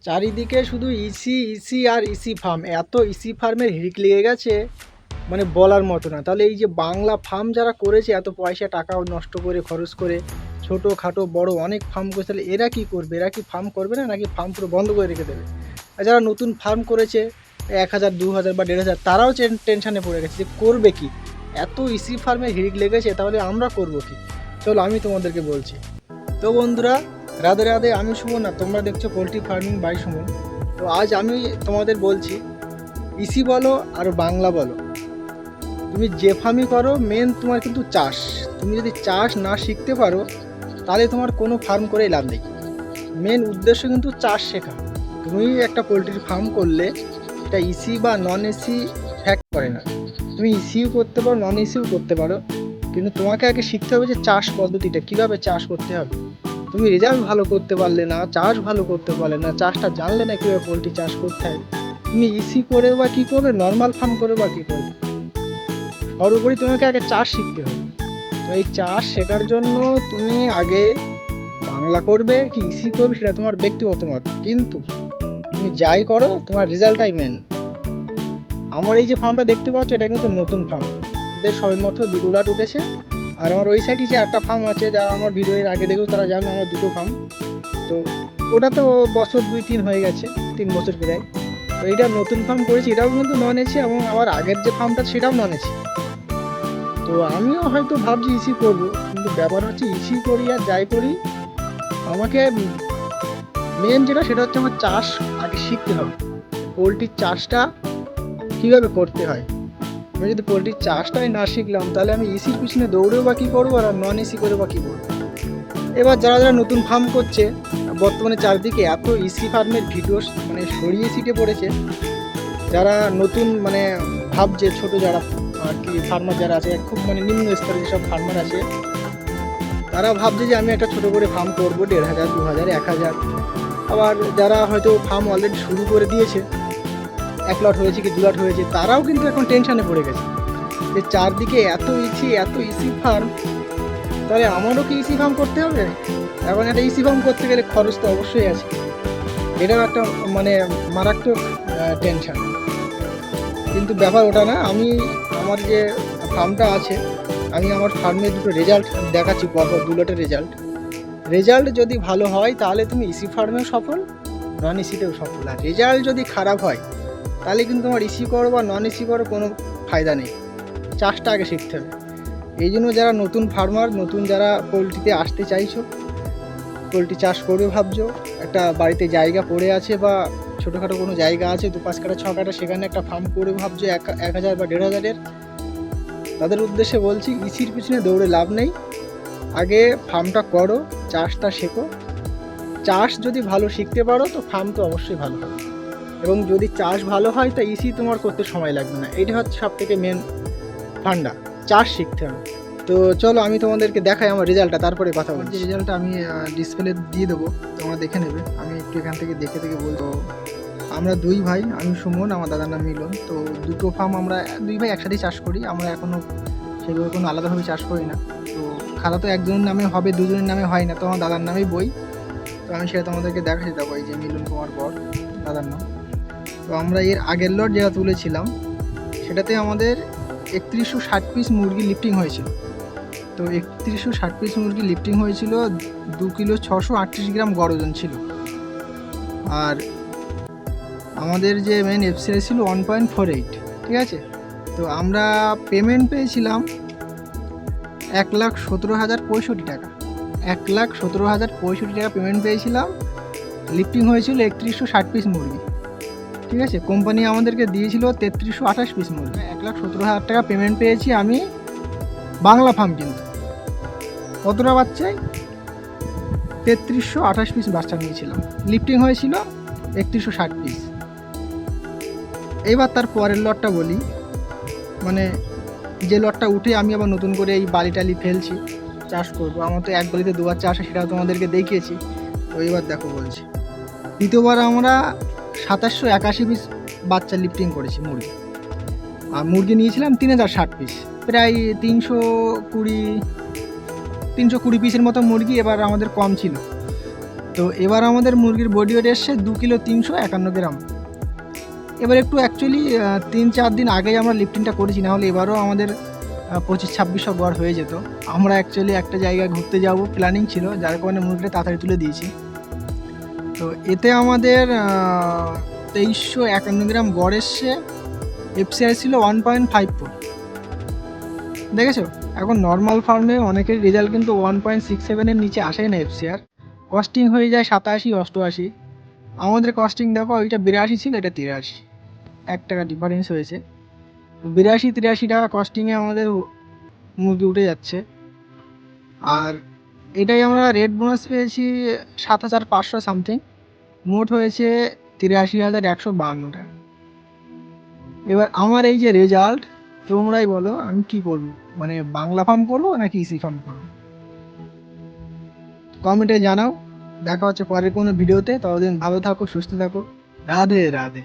চারিদিকে শুধু EC EC আর EC farm, এত ইসি ফার্মের হিড়িক লেগে গেছে মানে বলার মতো না। তাহলে এই যে বাংলা ফার্ম যারা করেছে এত পয়সা টাকা নষ্ট করে খরচ করে ছোটো খাটো বড় অনেক ফার্ম করেছে, তাহলে এরা কি করবে? এরা কি ফার্ম করবে না, নাকি ফার্ম পুরো বন্ধ করে রেখে দেবে? আর যারা নতুন ফার্ম করেছে 1,000 2,000 বা 1,500, তারাও টেনশানে পড়ে গেছে যে করবে কি। এত ইসি ফার্মে হিড়িক লেগেছে, তাহলে আমরা করব কি? চলো আমি তোমাদেরকে বলছি। তো বন্ধুরা, রাধে রাধে, আমি সুমন আর তোমরা দেখছো পোলট্রি ফার্মিং বাই সুমন। তো আজ আমি তোমাদের বলছি, ইসি বলো আর বাংলা বলো, তুমি যে ফার্মই করো, মেন তোমার কিন্তু চাষ। তুমি যদি চাষ না শিখতে পারো তাহলে তোমার কোনো ফার্ম করেই লাভ নেই। মেন উদ্দেশ্য কিন্তু চাষ শেখা। তুমি একটা পোলট্রির ফার্ম করলে এটা ইসি বা নন এসি ফ্যাক্ট করে না। তুমি ইসিও করতে পারো, নন এসিও করতে পারো, কিন্তু তোমাকে আগে শিখতে হবে যে চাষ পদ্ধতিটা কীভাবে চাষ করতে হবে। তুমি রেজাল্ট ভালো করতে পারলে না, চাষ ভালো করতে পারলে না, চাষটা জানলে না কীভাবে পোলট্রি চাষ করতে হয়, তুমি ইসি করে বা কী করবে, নর্মাল ফার্ম করে বা কী করবে। সর্বোপরি তোমাকে আগে চাষ শিখতে হবে। তো এই চাষ শেখার জন্য তুমি আগে বাংলা করবে কি ইসি করবে সেটা তোমার ব্যক্তিগত মত, কিন্তু তুমি যাই করো তোমার রেজাল্টটাই মেন। আমার এই যে ফার্মটা দেখতে পাচ্ছ, এটা কিন্তু নতুন ফার্ম, এদের সবেমাত্র দুটো লাট উঠেছে। আর আমার ওই সাইডে যে একটা ফার্ম আছে, যারা আমার ভিডিও এর আগে দেখেও তারা জানে আমার দুটো ফার্ম। তো ওটা তো বছর 2-3 হয়ে গেছে, 3 বছর প্রায়। তো এইটা নতুন ফার্ম করেছি, এটাও কিন্তু নন এসি, এবং আমার আগের যে ফার্মটা সেটাও নন এসি। তো আমিও হয়তো ভাবছি ইসি করবো, কিন্তু ব্যাপার হচ্ছে ইসি করি আর যাই করি, আমাকে মেন যেটা সেটা হচ্ছে আমার চাষ আগে শিখতে হবে। পোলট্রির চাষটা কীভাবে করতে হয়, আমি যদি পোলট্রির চাষটাই না শিখলাম তাহলে আমি ইসির পিছনে দৌড়েও বা কী করবো, আর নন এসি করে বা কী করবো। এবার যারা যারা নতুন ফার্ম করছে, বর্তমানে চারদিকে এত ইসি ফার্মের ভিডিও মানে ছড়িয়ে ছিটে পড়েছে, যারা নতুন মানে ভাবছে, ছোট যারা আর কি ফার্মার যারা আছে, খুব মানে নিম্ন স্তরের যেসব ফার্মার আছে, তারা ভাবছে যে আমি একটা ছোট করে ফার্ম করবো, 1,500 2,000 1,000। আবার যারা হয়তো ফার্ম অলরেডি শুরু করে দিয়েছে, 1 লট হয়েছে কি 2 লট হয়েছে, তারাও কিন্তু এখন টেনশানে পড়ে গেছে যে চারদিকে এত ইসি ফার্ম, তাহলে আমারও কি ইসি ফার্ম করতে হবে? এখন একটা ইসি ফার্ম করতে গেলে খরচ তো অবশ্যই আছে, এটাও একটা মানে মারাত্মক টেনশন। কিন্তু ব্যাপার ওটা না, আমি আমার যে ফার্মটা আছে, আমি আমার ফার্মের দুটো রেজাল্ট দেখাচ্ছি, পরপর 2 লটের রেজাল্ট যদি ভালো হয় তাহলে তুমি ইসি ফার্মেও সফল, নন ইসিতেও সফল। আর রেজাল্ট যদি খারাপ হয় তাহলে কিন্তু তোমার ইসি করো বা নন ইসি করো কোনো ফায়দা নেই। চাষটা আগে শিখতে হবে। এই জন্য যারা নতুন ফার্মার, নতুন যারা পোলট্রিতে আসতে চাইছো, পোলট্রি চাষ করবে ভাবছো, একটা বাড়িতে জায়গা পড়ে আছে বা ছোটোখাটো কোনো জায়গা আছে 2-5 কাঠা 6 কাঠা, সেখানে একটা ফার্ম করে ভাবছো 1,000 বা 1,500-এর, তাদের উদ্দেশ্যে বলছি ইসির পিছনে দৌড়ে লাভ নেই। আগে ফার্মটা করো, চাষটা শেখো। চাষ যদি ভালো শিখতে পারো তো ফার্ম তো অবশ্যই ভালো হবে, এবং যদি চাষ ভালো হয় তা ইসি তোমার করতে সময় লাগবে না। এটা হচ্ছে সব থেকে মেন ফান্ডা, চাষ শিখতে হবে। তো চলো আমি তোমাদেরকে দেখাই আমার রেজাল্টটা, তারপরে কথা বলছি। রেজাল্টটা আমি ডিসপ্লে দিয়ে দেবো, তোমরা দেখে নেবে। আমি একটু এখান থেকে দেখে বলবো। আমরা 2 ভাই, আমি সুমন, আমার দাদার নাম মিলন। তো দুটো ফার্ম আমরা 2 ভাই একসাথেই চাষ করি। আমরা এখনও সেভাবে কোনো আলাদাভাবে চাষ করি না। তো খাতা তো একজনের নামে হবে, দুজনের নামে হয় না, তো আমার দাদার নামেই বই। তো আমি সেটা তোমাদেরকে দেখাতে যাবো। এই যে মিলন কুমার বর দাদার নাম। তো আমরা এর আগের লট যেটা তুলেছিলাম সেটাতে আমাদের 3160 পিস মুরগি লিফটিং হয়েছিল। তো 3160 পিস মুরগি লিফটিং হয়েছিল, 2 কিলো 638 গ্রাম গড় ওজন ছিল। আর আমাদের যে মেন এফসিআই ছিল 1.48, ঠিক আছে। তো আমরা পেমেন্ট পেয়েছিলাম 1,17,065 টাকা, 1,17,065 টাকা পেমেন্ট পেয়েছিলাম। লিফটিং হয়েছিল 3160 পিস মুরগি, ঠিক আছে। কোম্পানি আমাদেরকে দিয়েছিল 3328 পিস মুরগি। 1,17,000 টাকা পেমেন্ট পেয়েছি আমি, বাংলা ফার্ম। কিন্তু কতটা বাচ্চায় 3328 পিস বাচ্চা নিয়েছিলাম, লিফটিং হয়েছিল 3160 পিস। এইবার তার পরের লটটা বলি, মানে যে লটটা উঠে আমি আবার নতুন করে এই বালি টালি ফেলছি, চাষ করবো। আমার তো এক বালিতে 2 বার চাষ, সেটাও তোমাদেরকে দেখিয়েছি। তো এবার দেখো বলছি, দ্বিতীয়বার আমরা 2781 পিস বাচ্চা লিফটিং করেছি মুরগি। আর মুরগি নিয়েছিলাম 3060 পিস, প্রায় 320 পিসের মতো মুরগি। এবার আমাদের কম ছিল, তো এবার আমাদের মুরগির বডি ওয়েট এসছে 2 কিলো 351 গ্রাম। এবার একটু অ্যাকচুয়ালি 3-4 দিন আগেই আমরা লিফটিংটা করেছি, না হলে এবারও আমাদের 25-2600 গড় হয়ে যেত। আমরা অ্যাকচুয়ালি একটা জায়গায় ঘুরতে যাব প্ল্যানিং ছিল, যার কারণে মুরগিটা তাড়াতাড়ি তুলে দিয়েছি। তো এতে আমাদের 2351 গ্রাম গড় এসছে। এফসিআই ছিল 1.54। দেখেছো, এখন নর্মাল ফার্মে অনেকের রেজাল্ট কিন্তু 1.67-এর নিচে আসে না এফসিআর, কস্টিং হয়ে যায় 87-88। আমাদের কস্টিং দেখো, ওইটা 82 ছিল, এটা 83, 1 টাকা ডিফারেন্স হয়েছে। 82-83 টাকা কস্টিংয়ে আমাদের মুরগি উঠে যাচ্ছে। আর এটাই আমরা রেড বোনাস পেয়েছি 7500 সামথিং, মোট হয়েছে 83,152 টাকা। এবার আমার এই যে রেজাল্ট, তোমরাই বলো আমি কি করবো, মানে বাংলা ফার্ম করবো নাকি ইসি ফার্ম করবো? কমেন্টে জানাও। দেখা হচ্ছে পরের কোনো ভিডিওতে, ততদিন ভালো থাকো, সুস্থ থাকো। রাধে রাধে।